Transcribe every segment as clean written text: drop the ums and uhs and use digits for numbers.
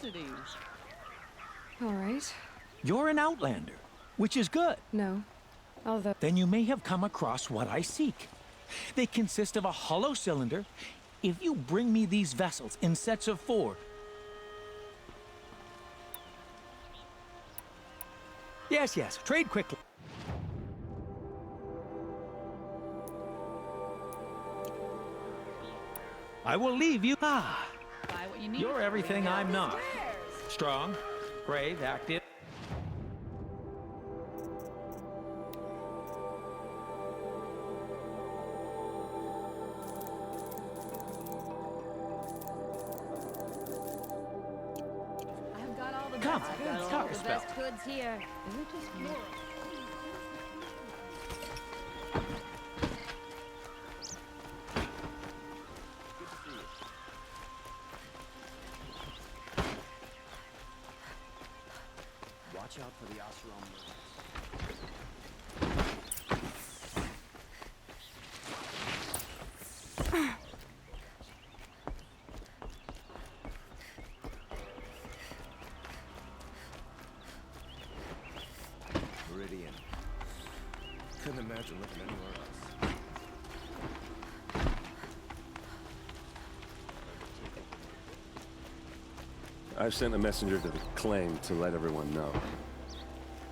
cities. All right. You're an outlander, which is good. No. Although... Then you may have come across what I seek. They consist of a hollow cylinder. If you bring me these vessels in sets of 4... Yes, trade quickly. I will leave you. Buy what you need. You're everything I'm not. Strong, brave, active. I've got all the Come, best goods. talk a spell. Best goods here. Is it just more? Watch out for the Oseram movements. Meridian. Couldn't imagine living anywhere else. I've sent a messenger to the claim to let everyone know.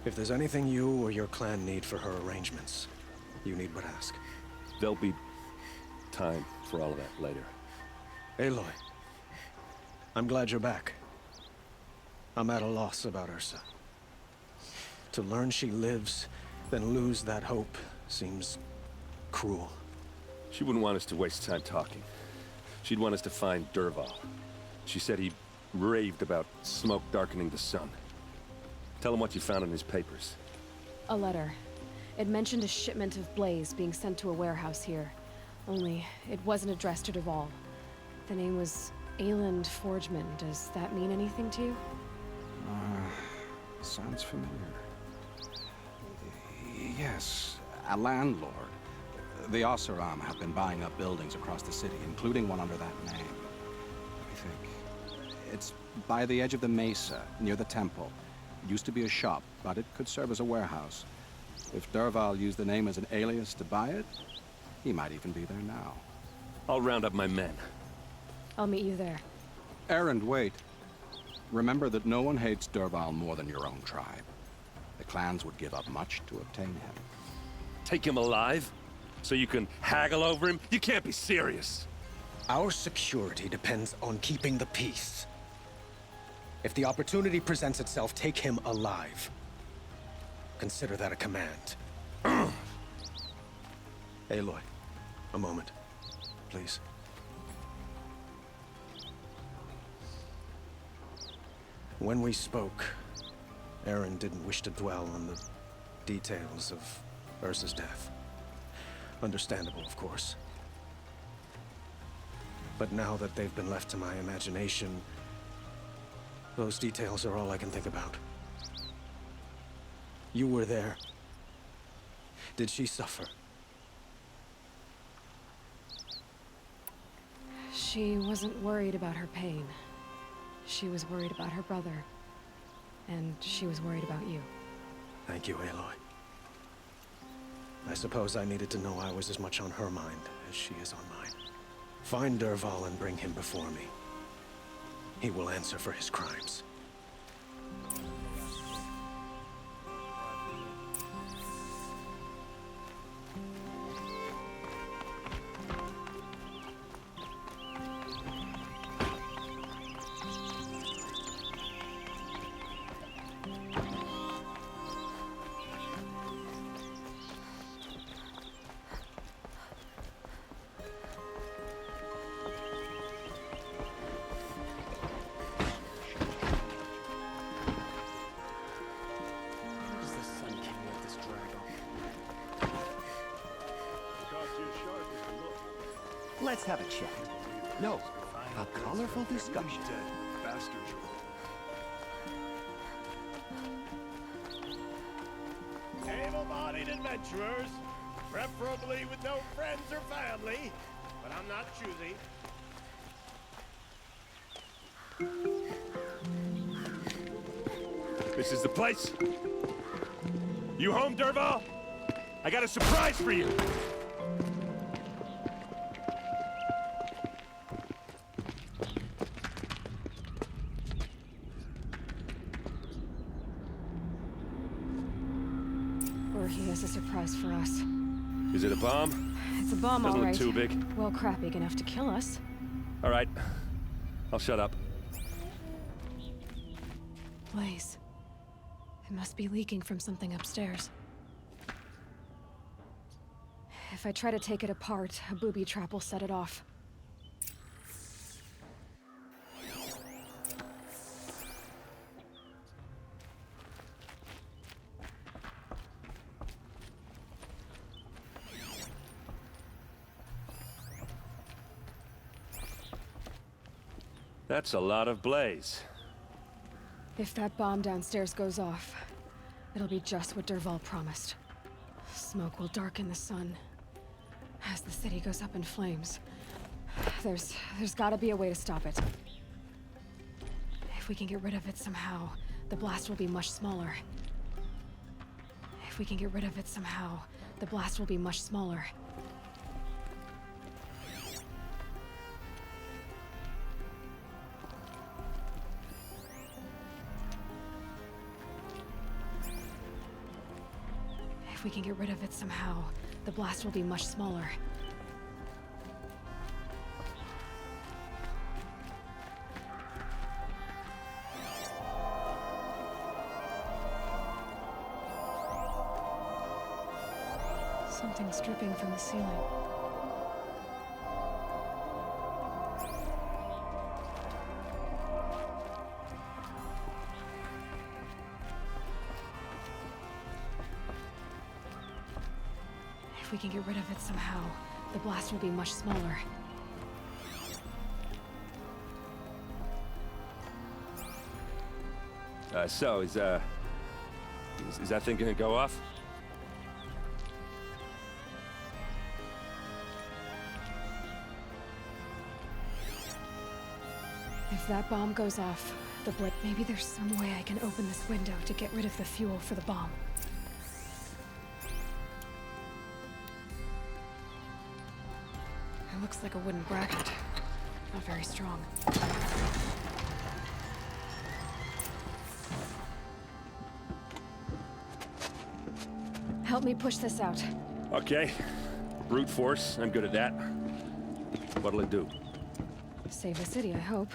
If there's anything you or your clan need for her arrangements, you need but ask. There'll be time for all of that later. Aloy, I'm glad you're back. I'm at a loss about Ursa. To learn she lives, then lose that hope, seems cruel. She wouldn't want us to waste time talking. She'd want us to find Dervahl. She said he raved about smoke darkening the sun. Tell him what you found in his papers. A letter. It mentioned a shipment of blaze being sent to a warehouse here. Only, it wasn't addressed to Dervahl. The name was Ayland Forgeman. Does that mean anything to you? Sounds familiar. Yes, a landlord. The Oseram have been buying up buildings across the city, including one under that name. Let me think. It's by the edge of the mesa, near the temple. It used to be a shop, but it could serve as a warehouse. If Dervahl used the name as an alias to buy it, he might even be there now. I'll round up my men. I'll meet you there. Erend, wait. Remember that no one hates Dervahl more than your own tribe. The clans would give up much to obtain him. Take him alive? So you can haggle over him? You can't be serious. Our security depends on keeping the peace. If the opportunity presents itself, take him alive. Consider that a command. Aloy, a moment, please. When we spoke, Aaron didn't wish to dwell on the details of Ursa's death. Understandable, of course. But now that they've been left to my imagination, those details are all I can think about. You were there. Did she suffer? She wasn't worried about her pain. She was worried about her brother. And she was worried about you. Thank you, Aloy. I suppose I needed to know I was as much on her mind as she is on mine. Find Dervahl and bring him before me. He will answer for his crimes. Let's have a chat. No, a colorful discussion. Able-bodied adventurers, preferably with no friends or family, but I'm not choosy. This is the place. You home, Dervahl? I got a surprise for you. Or he has a surprise for us. Is it a bomb? It's a bomb, all Doesn't right. look too big. Well, crap, big enough to kill us. All right. I'll shut up. Blaze. It must be leaking from something upstairs. If I try to take it apart, a booby trap will set it off. That's a lot of blaze. If that bomb downstairs goes off, it'll be just what Dervahl promised. Smoke will darken the sun as the city goes up in flames. There's gotta be a way to stop it. If we can get rid of it somehow, the blast will be much smaller. If we can get rid of it somehow, the blast will be much smaller. If we can get rid of it somehow, the blast will be much smaller. Something's dripping from the ceiling. If we can get rid of it somehow, the blast will be much smaller. So is that thing gonna go off? If that bomb goes off, maybe there's some way I can open this window to get rid of the fuel for the bomb. It looks like a wooden bracket. Not very strong. Help me push this out. Okay. Brute force, I'm good at that. What'll it do? Save the city, I hope.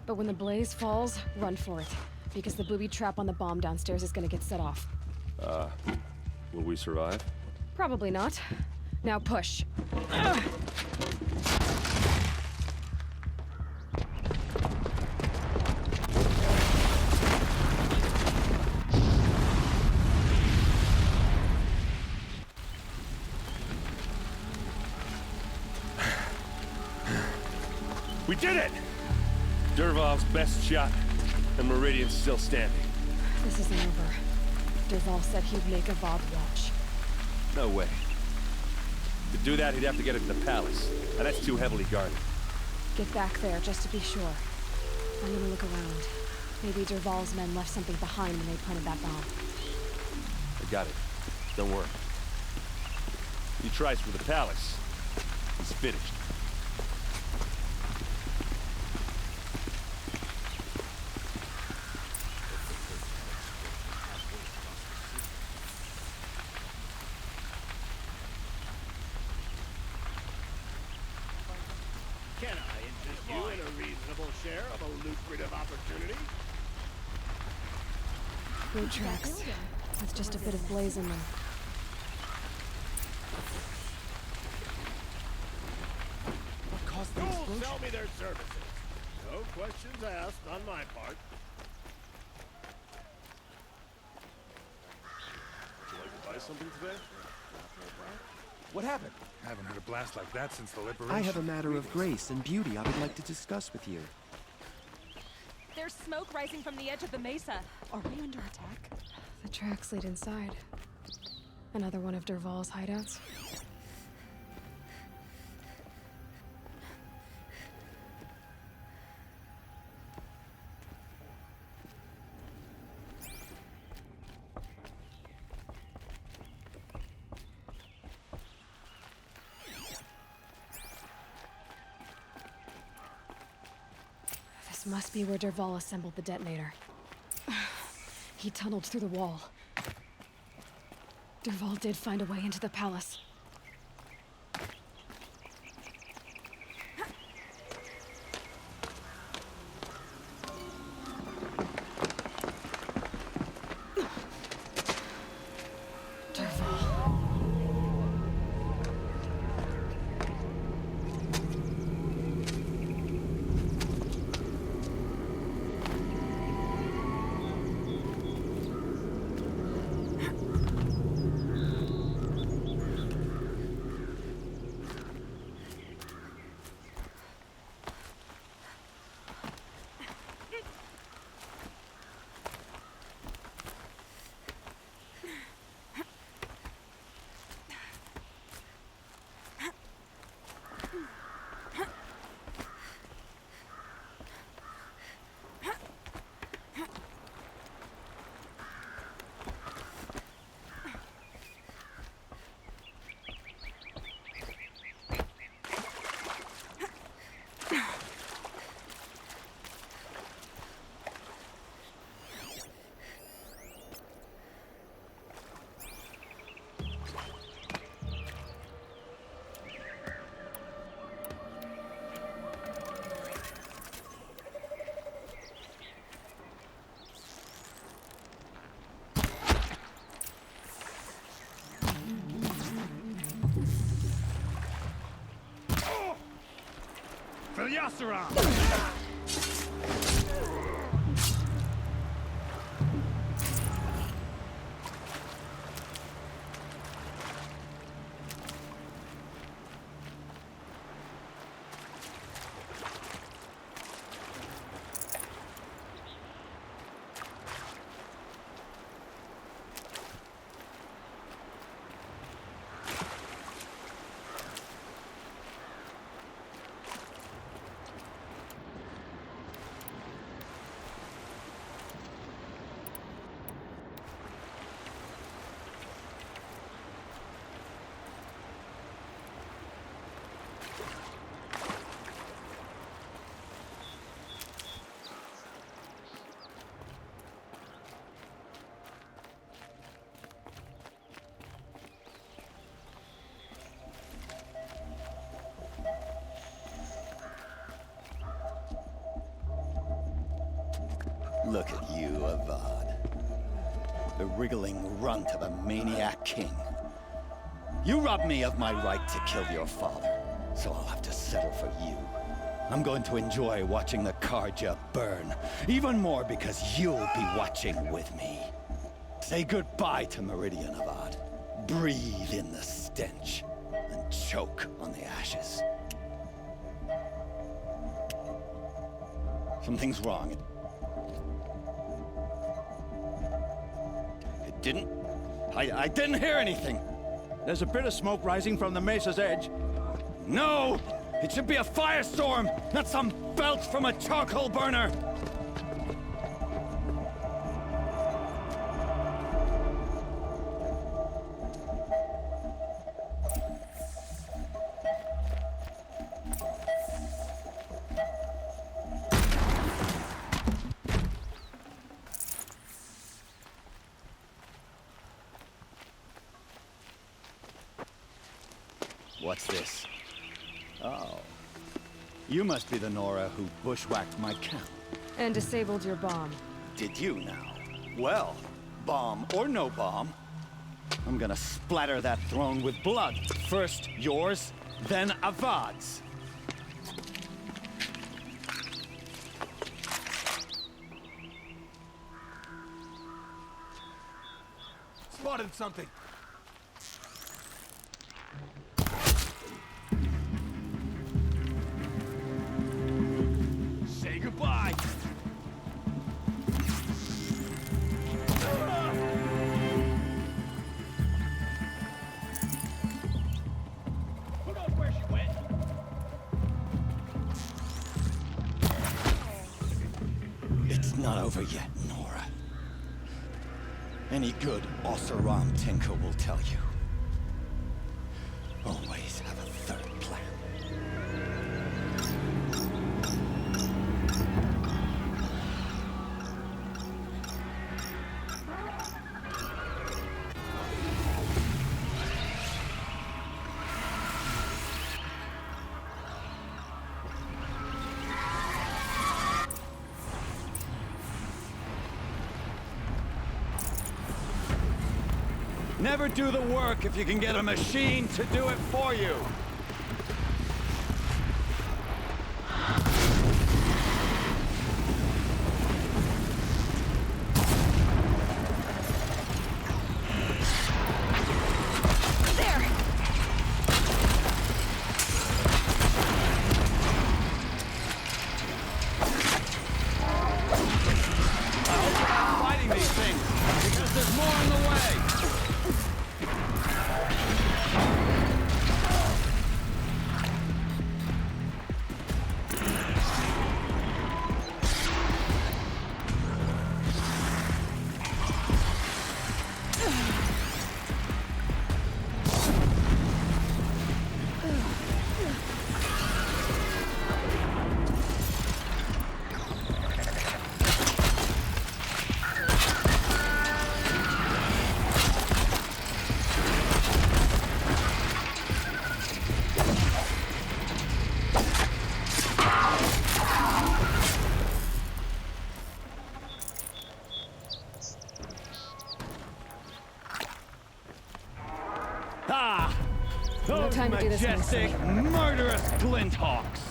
But when the blaze falls, run for it. Because the booby trap on the bomb downstairs is gonna get set off. Will we survive? Probably not. Now push. We did it! Dervahl's best shot, and Meridian's still standing. This isn't over. Dervahl said he'd make a Vob watch. No way. To do that, he'd have to get it to the palace, and that's too heavily guarded. Get back there, just to be sure. I'm gonna look around. Maybe Dervahl's men left something behind when they planted that bomb. I got it. Don't worry. He tries for the palace. He's finished. Can I interest you in a reasonable share of a lucrative opportunity? Boot tracks. With just a bit of blaze in them. What caused the Who'll explosion? sell me their services? No questions asked on my part. Would you like to buy something today? What happened? I haven't heard a blast like that since the liberation. I have a matter of grace and beauty I would like to discuss with you. There's smoke rising from the edge of the mesa. Are we under attack? The tracks lead inside. Another one of Dervahl's hideouts. This must be where Dervahl assembled the detonator. He tunneled through the wall. Dervahl did find a way into the palace. For the Oseram! Look at you, Avad. The wriggling runt of a maniac king. You robbed me of my right to kill your father, so I'll have to settle for you. I'm going to enjoy watching the Carja burn, even more because you'll be watching with me. Say goodbye to Meridian, Avad. Breathe in the stench, and choke on the ashes. Something's wrong. I didn't hear anything. There's a bit of smoke rising from the mesa's edge. No! It should be a firestorm, not some belch from a charcoal burner! What's this? Oh. You must be the Nora who bushwhacked my camp. And disabled your bomb. Did you now? Well, bomb or no bomb, I'm gonna splatter that throne with blood. First yours, then Avad's. Spotted something. Say goodbye! Who knows where she went? It's not over yet, Nora. Any good Oseram tinker will tell you. Always have a third plan. Never do the work if you can get a machine to do it for you. No time to do this. Majestic, murderous glinthawks!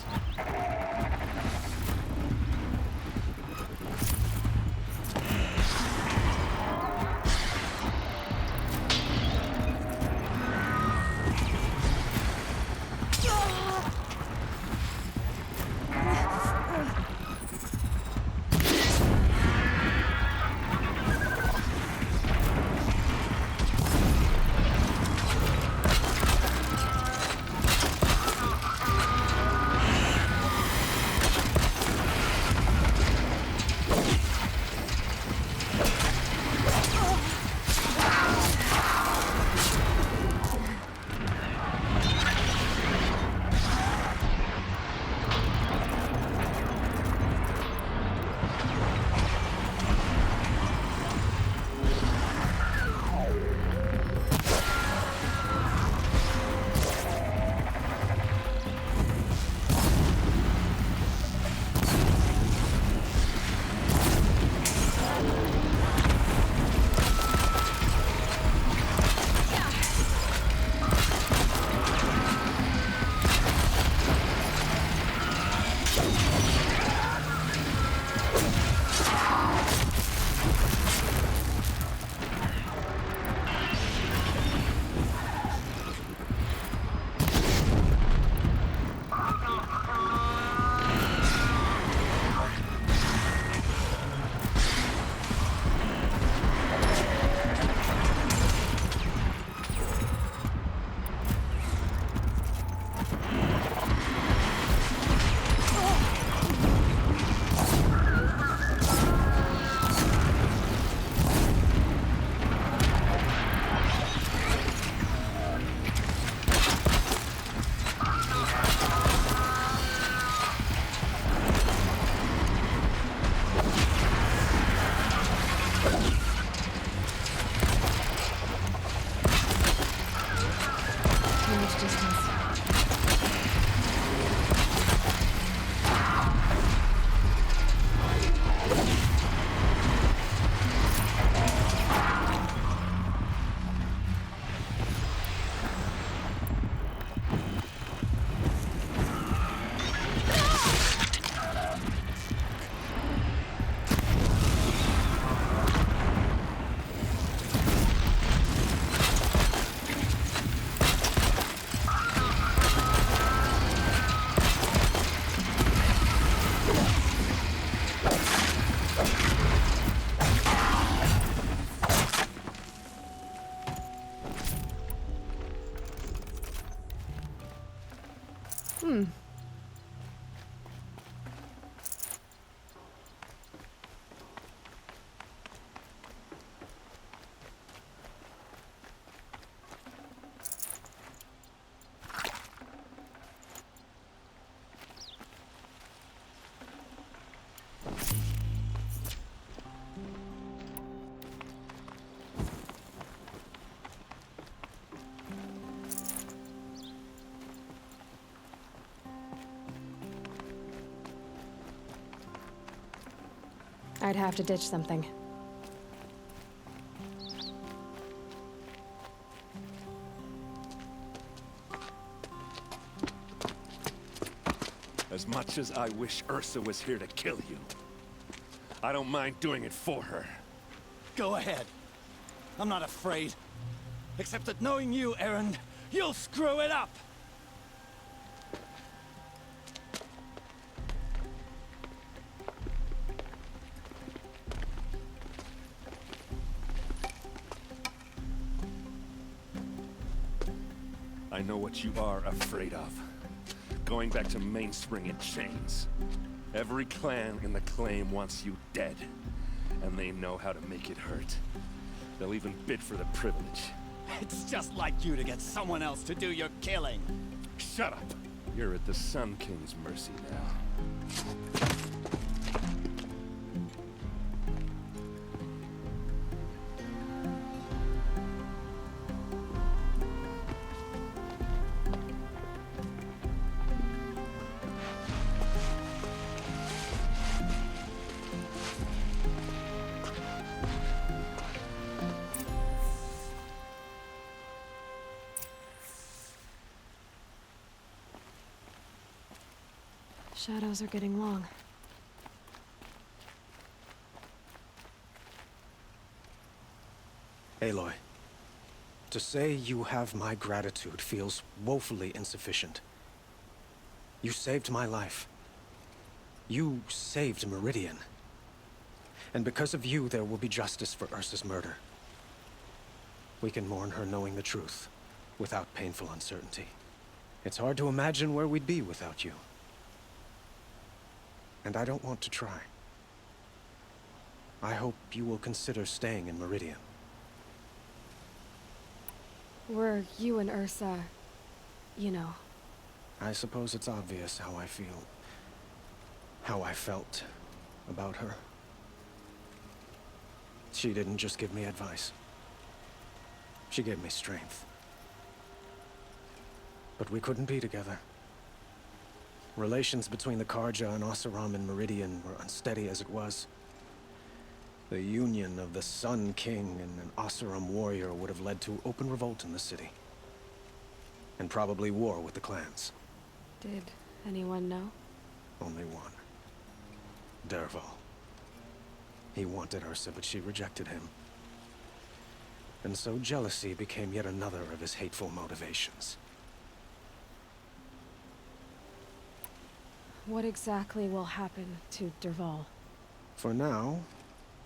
I'd have to ditch something. much as I wish Ursa was here to kill you, I don't mind doing it for her. Go ahead. I'm not afraid. Except that knowing you, Aaron, you'll screw it up! I know what you are afraid of. Going back to Mainspring in chains. Every clan in the claim wants you dead. And they know how to make it hurt. They'll even bid for the privilege. It's just like you to get someone else to do your killing. Shut up! You're at the Sun King's mercy now. Shadows are getting long. Aloy, to say you have my gratitude feels woefully insufficient. You saved my life. You saved Meridian. And because of you, there will be justice for Ursa's murder. We can mourn her knowing the truth, without painful uncertainty. It's hard to imagine where we'd be without you. And I don't want to try. I hope you will consider staying in Meridian. Were you and Ursa, you know? I suppose it's obvious how I feel. How I felt about her. She didn't just give me advice. She gave me strength. But we couldn't be together. Relations between the Carja and Oseram in Meridian were unsteady as it was. The union of the Sun King and an Oseram warrior would have led to open revolt in the city. And probably war with the clans. Did anyone know? Only one. Dervahl. He wanted Ursa, but she rejected him. And so jealousy became yet another of his hateful motivations. What exactly will happen to Dervahl? For now,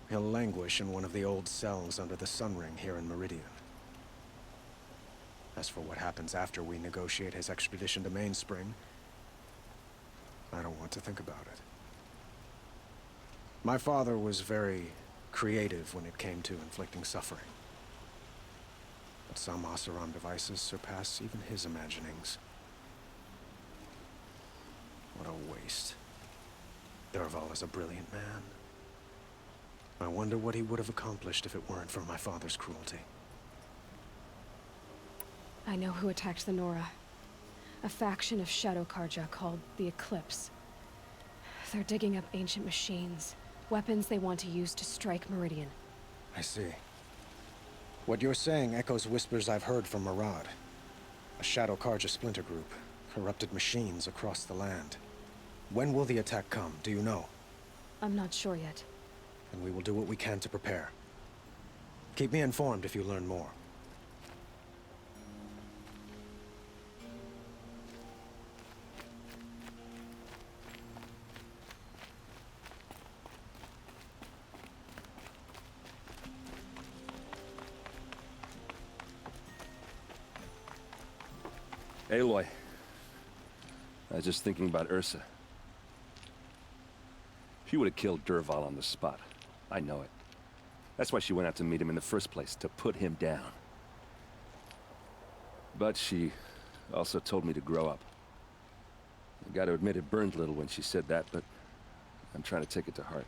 he'll languish in one of the old cells under the Sun Ring here in Meridian. As for what happens after we negotiate his extradition to Mainspring, I don't want to think about it. My father was very creative when it came to inflicting suffering. But some Oseram devices surpass even his imaginings. What a waste. Dervahl is a brilliant man. I wonder what he would have accomplished if it weren't for my father's cruelty. I know who attacked the Nora. A faction of Shadow Carja called the Eclipse. They're digging up ancient machines, weapons they want to use to strike Meridian. I see. What you're saying echoes whispers I've heard from Murad. A Shadow Carja splinter group, corrupted machines across the land. When will the attack come, do you know? I'm not sure yet. And we will do what we can to prepare. Keep me informed if you learn more. Aloy. I was just thinking about Ursa. She would have killed Dervahl on the spot. I know it. That's why she went out to meet him in the first place, to put him down. But she also told me to grow up. I gotta admit it burned a little when she said that, but I'm trying to take it to heart.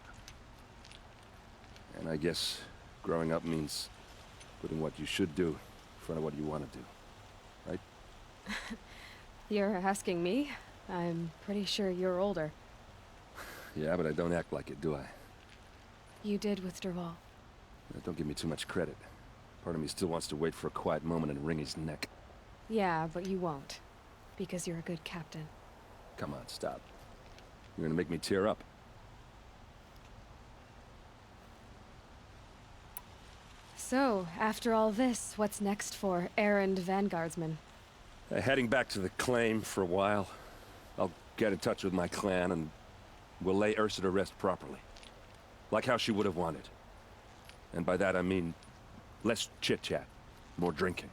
And I guess growing up means putting what you should do in front of what you want to do. Right? You're asking me? I'm pretty sure you're older. Yeah, but I don't act like it, do I? You did with Dervahl. Don't give me too much credit. Part of me still wants to wait for a quiet moment and wring his neck. Yeah, but you won't. Because you're a good captain. Come on, stop. You're gonna make me tear up. So, after all this, what's next for errand vanguardsman? Heading back to the claim for a while. I'll get in touch with my clan and we'll lay Ursa to rest properly. Like how she would have wanted. And by that I mean less chit-chat, more drinking.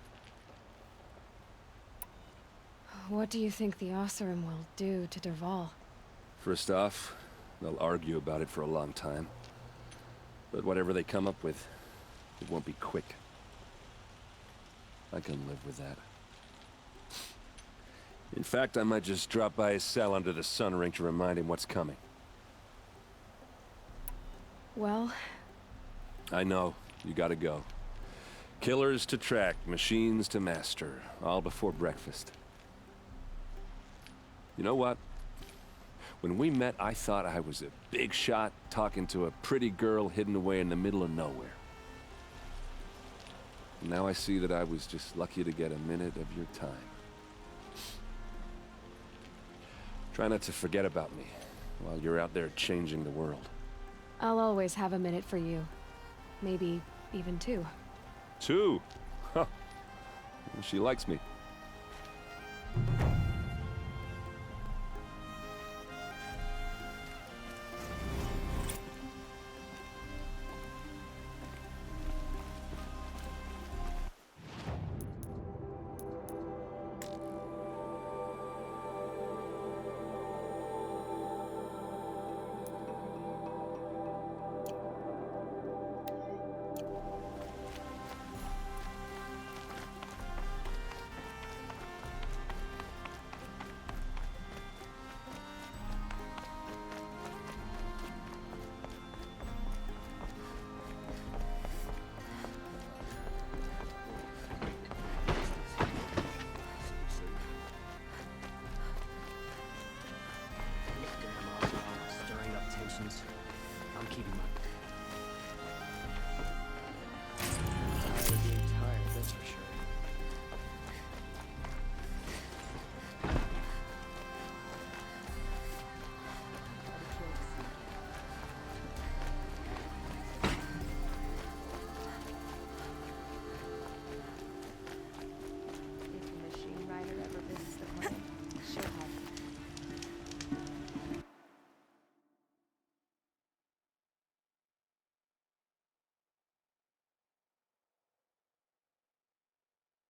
What do you think the Oseram will do to Dervahl? First off, they'll argue about it for a long time. But whatever they come up with, it won't be quick. I can live with that. In fact, I might just drop by his cell under the sun ring to remind him what's coming. Well... I know. You gotta go. Killers to track, machines to master. All before breakfast. You know what? When we met, I thought I was a big shot talking to a pretty girl hidden away in the middle of nowhere. Now I see that I was just lucky to get a minute of your time. Try not to forget about me while you're out there changing the world. I'll always have a minute for you. Maybe even two. Two? Huh. She likes me. Stirring up tensions. I'm keeping